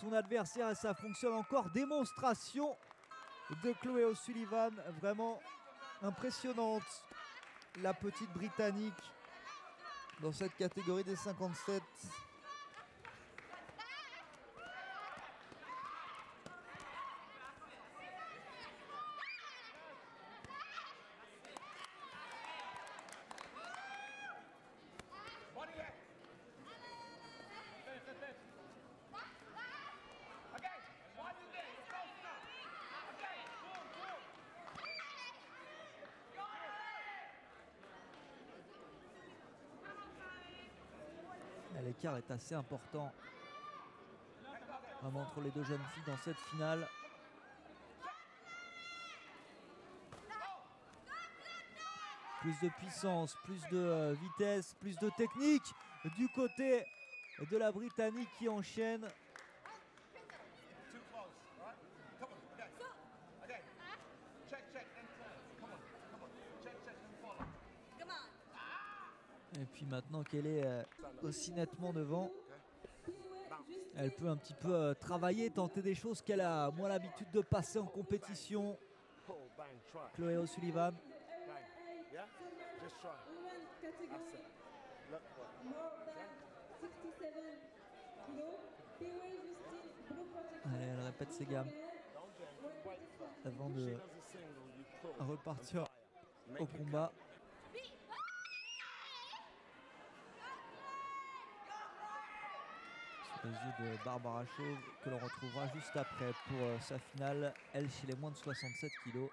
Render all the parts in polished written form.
son adversaire et ça fonctionne encore. Démonstration de Chloé O'Sullivan, vraiment impressionnante. La petite Britannique dans cette catégorie des 57. L'écart est assez important vraiment entre les deux jeunes filles dans cette finale. Plus de puissance, plus de vitesse, plus de technique du côté de la Britannique qui enchaîne. Et puis maintenant qu'elle est aussi nettement devant, elle peut un petit peu travailler, tenter des choses qu'elle a moins l'habitude de passer en compétition. Chloé O'Sullivan. Allez, elle répète ses gammes avant de repartir au combat. Les yeux de Barbara Chauve que l'on retrouvera juste après pour sa finale, elle chez les moins de 67 kg.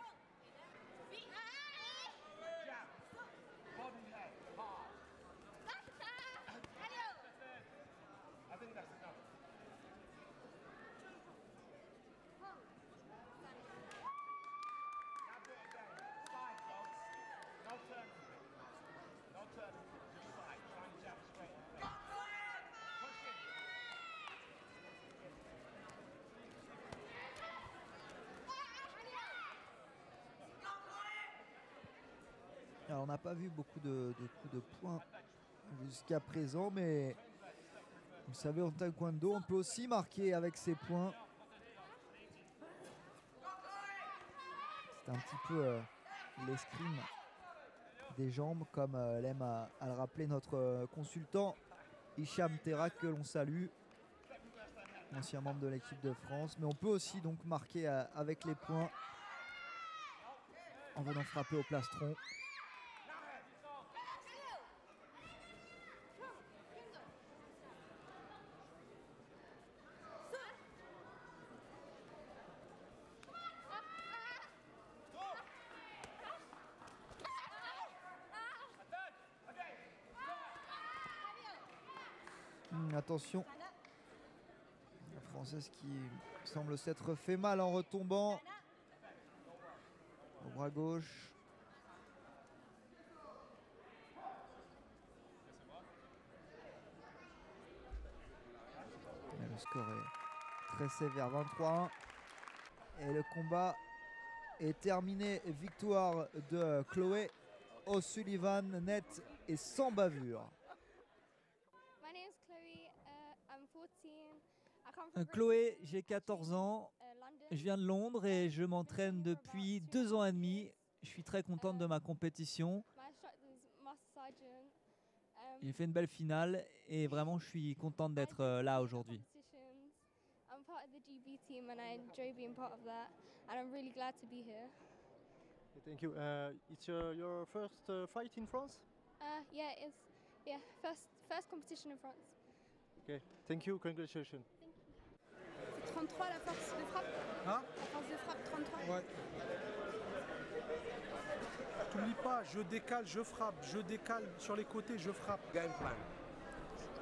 Alors on n'a pas vu beaucoup de coups de poing jusqu'à présent, mais vous savez, en taekwondo, on peut aussi marquer avec ses poings. C'est un petit peu l'escrime des jambes, comme l'aime à le rappeler notre consultant Hicham Terak, que l'on salue, ancien membre de l'équipe de France. Mais on peut aussi donc marquer avec les poings en venant frapper au plastron. Attention, la Française qui semble s'être fait mal en retombant au bras gauche. Et le score est très sévère, 23-1. Et le combat est terminé. Victoire de Chloé O'Sullivan, net et sans bavure. Chloé, j'ai 14 ans, je viens de Londres et je m'entraîne depuis 2 ans et demi. Je suis très contente de ma compétition. J'ai fait une belle finale et vraiment je suis contente d'être là aujourd'hui. I'm part of the GB team and I enjoy being part of that and I'm really glad to be here. Thank you. It's your first fight in France? Yeah, it's first competition in France. Okay. Thank you. Congratulations. Thank you. C'est 33 la force de frappe. Hein? La force de frappe 33. Ouais. T'oublies pas, je décale, je frappe, je décale sur les côtés, je frappe. Game plan.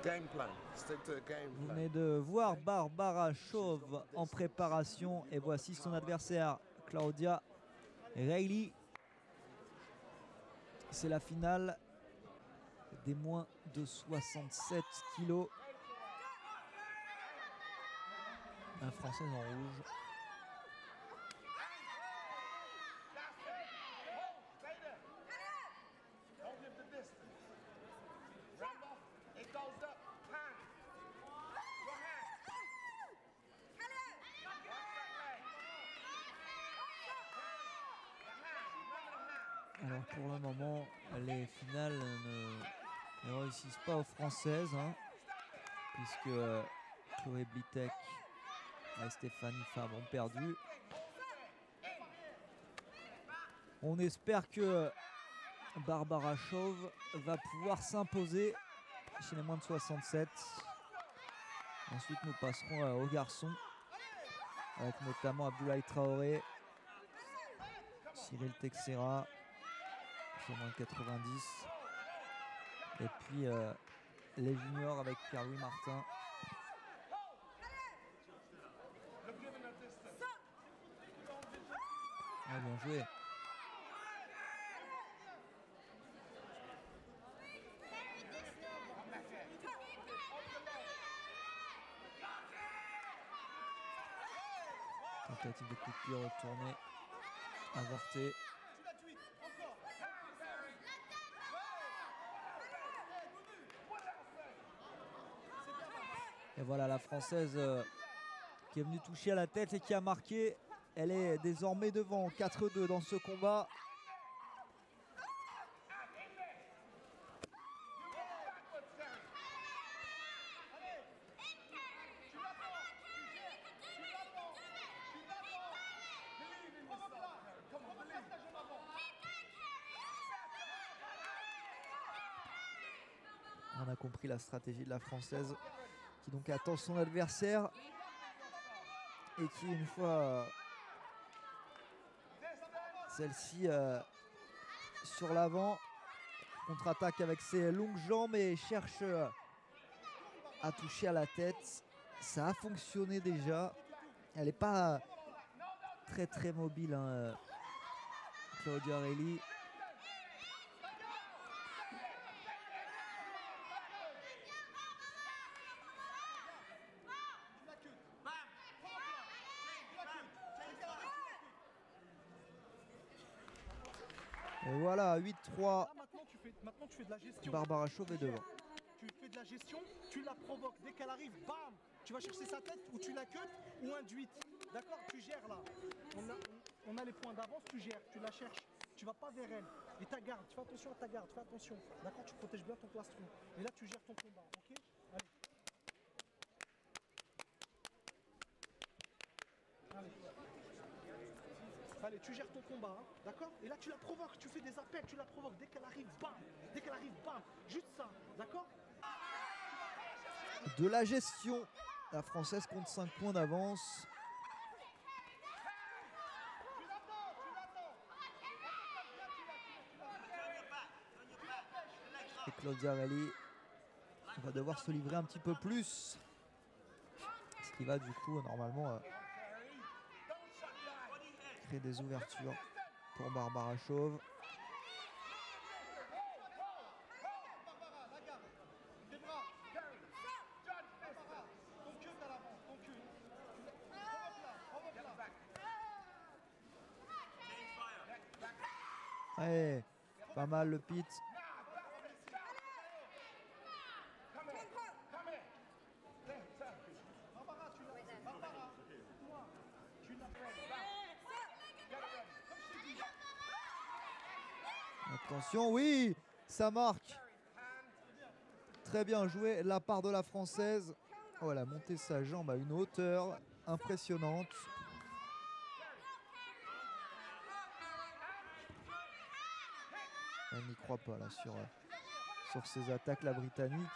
Game plan. Stick to the game plan. Vous venez de voir Barbara Chauve en préparation et voici son adversaire Claudia Reilly. C'est la finale des moins de 67 kilos. Un Français en rouge. Alors pour le moment, les finales ne réussissent pas aux Françaises, hein, puisque Chloé Blitek et Stéphanie Fabre ont perdu. On espère que Barbara Chauve va pouvoir s'imposer chez les moins de 67. Ensuite, nous passerons aux garçons, avec notamment Abdoulaye Traoré, Cyril Texera, chez moins de 90. Et puis les juniors avec Pierre-Louis Martin. Ah, bien joué. Tentative de coup de pied retourné, avorté. Et voilà la Française qui est venue toucher à la tête et qui a marqué. Elle est désormais devant 4-2 dans ce combat. On a compris la stratégie de la Française qui donc attend son adversaire et qui, une fois celle-ci sur l'avant, contre-attaque avec ses longues jambes et cherche à toucher à la tête. Ça a fonctionné déjà. Elle n'est pas très mobile, hein, Claudia Relli. Et voilà, 8-3. Maintenant, tu fais de la gestion. Barbara Chauve est devant. Tu fais de la gestion, tu la provoques. Dès qu'elle arrive, bam, tu vas chercher sa tête ou tu la cut ou induite. D'accord, tu gères là. On a les points d'avance, tu gères, tu la cherches. Tu vas pas vers elle. Et ta garde, tu fais attention à ta garde, fais attention. D'accord, tu protèges bien ton plastron. Et là, tu gères ton combat, ok? Allez. Allez, tu gères ton combat, hein, d'accord? Et là, tu la provoques, tu fais des appels, tu la provoques. Dès qu'elle arrive, bam! Dès qu'elle arrive, bam! Juste ça, d'accord? De la gestion. La Française compte 5 points d'avance. Et Claudia Relli va devoir se livrer un petit peu plus. Ce qui va du coup normalement créer des ouvertures pour Barbara Chauve. Ouais, pas mal le pit. Attention, oui, ça marque. Très bien joué de la part de la Française. Oh, elle a monté sa jambe à une hauteur impressionnante. Elle n'y croit pas là sur ses attaques, la Britannique.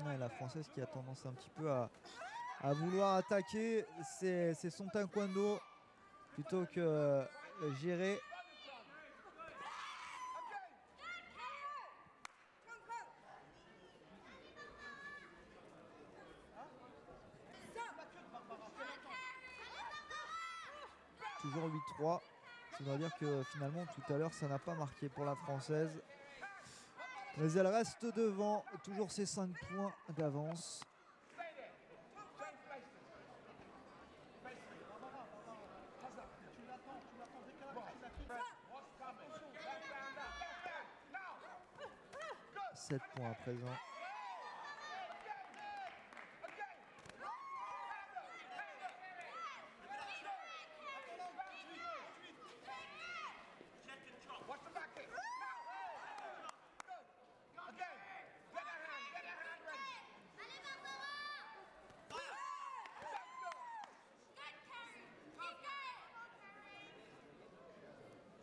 Ouais, la Française qui a tendance un petit peu à vouloir attaquer, c'est son taekwondo plutôt que gérer. Toujours 8-3. Ça veut dire que finalement tout à l'heure ça n'a pas marqué pour la Française. Mais elle reste devant, toujours ses 5 points d'avance. 27 points à présent.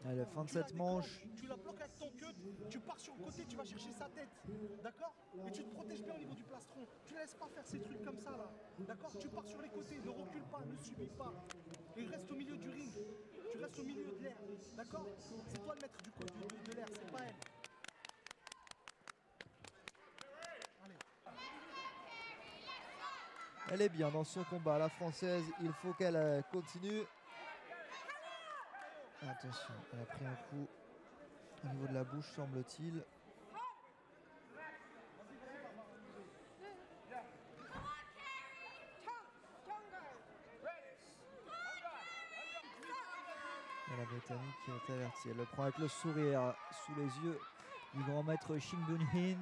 Allez, fin de cette manche. Tu la bloques avec ton cut, tu pars sur le côté, tu vas chercher sa tête. D'accord? Et tu te protèges bien au niveau du plastron. Tu ne laisses pas faire ces trucs comme ça là. D'accord? Tu pars sur les côtés, ne recule pas, ne subis pas. Et reste au milieu du ring. Tu restes au milieu de l'air. D'accord? C'est toi le maître du côté de l'air, c'est pas elle. Elle est bien dans son combat, la française. Il faut qu'elle continue. Attention, elle a pris un coup au niveau de la bouche, semble-t-il. Et la Britannique qui est avertie. Elle le prend avec le sourire sous les yeux du grand maître Shin Bun-hin.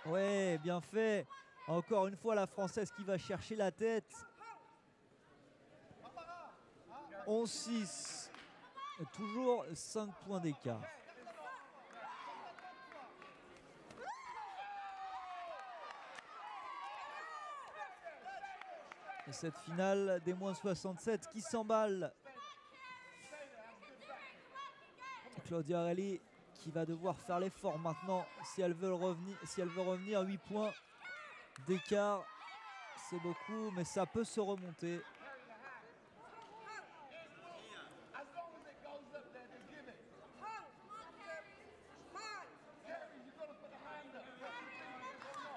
Ouais, bien fait. Encore une fois, la française qui va chercher la tête. 11-6. Toujours 5 points d'écart. Et cette finale des moins 67 qui s'emballe. Claudia Relli qui va devoir faire l'effort maintenant si elle veut revenir. 8 points d'écart, c'est beaucoup, mais ça peut se remonter.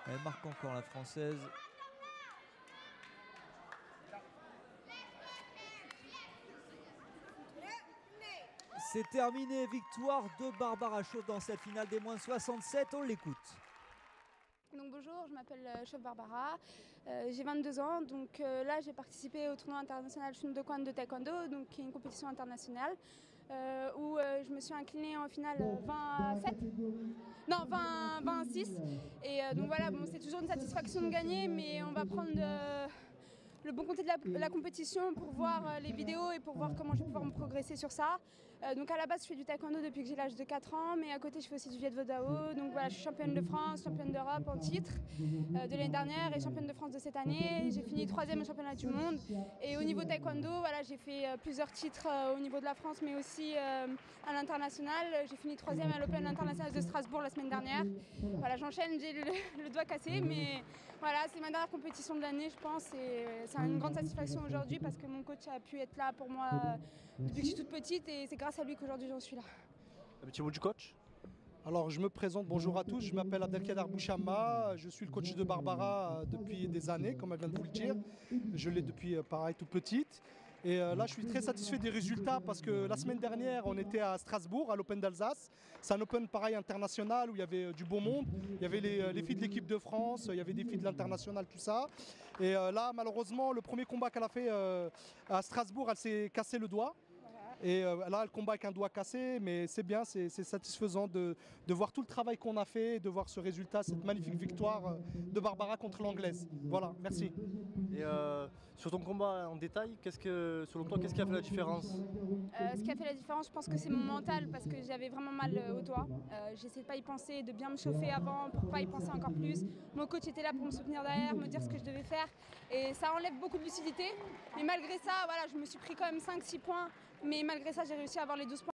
Elle marque encore la française. C'est terminé, victoire de Barbara Chauve dans cette finale des moins de 67, on l'écoute. Donc bonjour, je m'appelle Chauve Barbara, j'ai 22 ans, donc là j'ai participé au tournoi international Shun Do Kwan de Taekwondo, donc qui est une compétition internationale, où je me suis inclinée en finale 20-6, et donc voilà, bon, c'est toujours une satisfaction de gagner, mais on va prendre le bon côté de la compétition pour voir les vidéos et pour voir comment je vais pouvoir me progresser sur ça. Donc à la base je fais du taekwondo depuis que j'ai l'âge de 4 ans, mais à côté je fais aussi du Viet Vo Dao. Donc voilà, je suis championne de France, championne d'Europe en titre de l'année dernière et championne de France de cette année. J'ai fini 3e au championnat du monde. Et au niveau taekwondo, voilà, j'ai fait plusieurs titres au niveau de la France, mais aussi à l'international. J'ai fini 3e à l'Open International de Strasbourg la semaine dernière. Voilà, j'enchaîne, j'ai le doigt cassé, mais voilà, c'est ma dernière compétition de l'année, je pense. Et c'est une grande satisfaction aujourd'hui parce que mon coach a pu être là pour moi depuis que je suis toute petite et c'est grâce à lui qu'aujourd'hui j'en suis là. Un petit mot du coach? Alors je me présente, bonjour à tous, je m'appelle Abdelkader Bouchama, je suis le coach de Barbara depuis des années, comme elle vient de vous le dire. Je l'ai depuis pareil toute petite. Et là je suis très satisfait des résultats parce que la semaine dernière on était à Strasbourg, à l'Open d'Alsace. C'est un Open pareil international où il y avait du beau monde. Il y avait les filles de l'équipe de France, il y avait des filles de l'international, tout ça. Et là malheureusement le premier combat qu'elle a fait à Strasbourg, elle s'est cassé le doigt. Et là, elle combat avec un doigt cassé, mais c'est bien, c'est satisfaisant de voir tout le travail qu'on a fait et de voir ce résultat, cette magnifique victoire de Barbara contre l'Anglaise. Voilà, merci. Et sur ton combat en détail, selon toi, qu'est-ce qui a fait la différence? Ce qui a fait la différence, je pense que c'est mon mental, parce que j'avais vraiment mal au doigt. J'essayais de pas y penser, de bien me chauffer avant pour pas y penser encore plus. Mon coach était là pour me soutenir derrière, me dire ce que je devais faire. Et ça enlève beaucoup de lucidité. Mais malgré ça, voilà, je me suis pris quand même 5-6 points. Mais malgré ça, j'ai réussi à avoir les 12 points